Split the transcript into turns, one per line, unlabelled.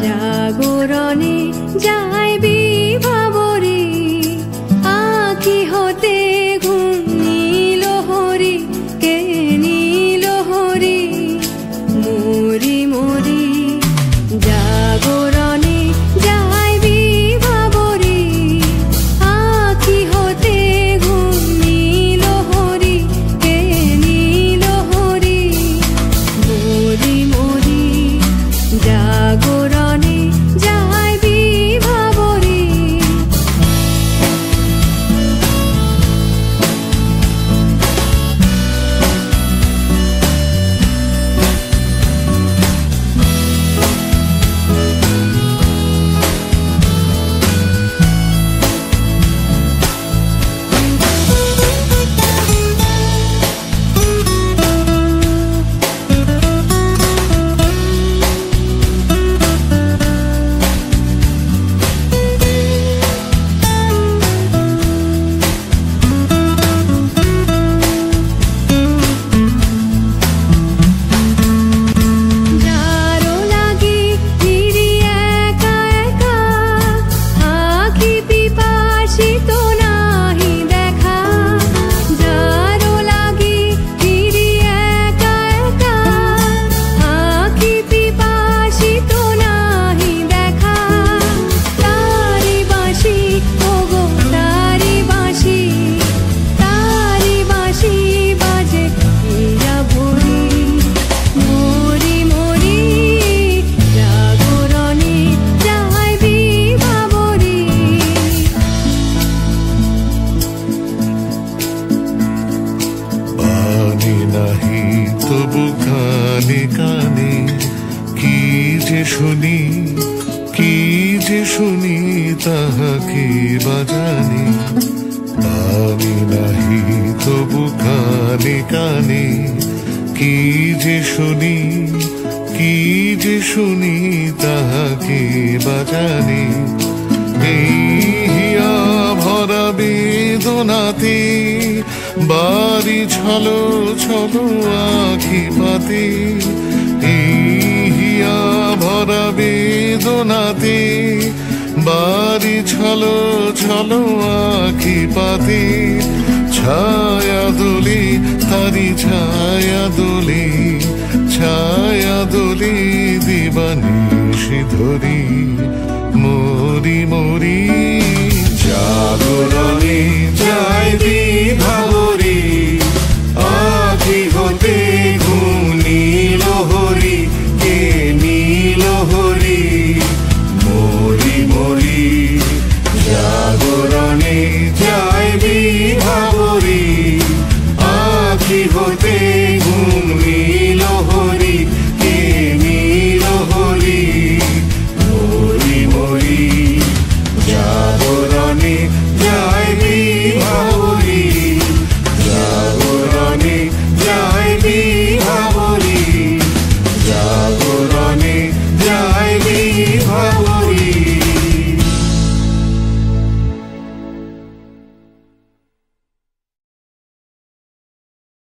জাগরণে যায় বিভাবরে, আঁখি হতে ঘুম নীল হরি, কে নীল হরি মরি মরি। জাগরণে যায় বিভাবরে, আঁখি হতে ঘুম নীল হরি, কে নীল হরি মরি মরি। জাগরণে যায় বিভাবরে।
তবু কানে কানে কি যে শুনি, কি যে শুনি তাহাকে বাজানি। আমি নাহি তবু কানে কানে কি যে শুনি, কি যে শুনি তাহাকে বাজানি। এই হিয়া ভরা বেদনাতে বাড়ি ছলো ছলো আখি পাতে। এই হিয়া ভরা বেদনাতে বাড়ি ছলো ছলো আখি পাতে। ছায়া দোলে তারি ছায়া দোলে, ছায়া দোলে দিবানিশি ধরি মরি মরি। জাগরণে যায় বিভাবরে, আঁখি হতে ঘুম নীল হরি, কে নীল হরি মরি মরি। জাগরণে যায় বিভাবরে, আঁখি হতে ঘুম নীল হরি,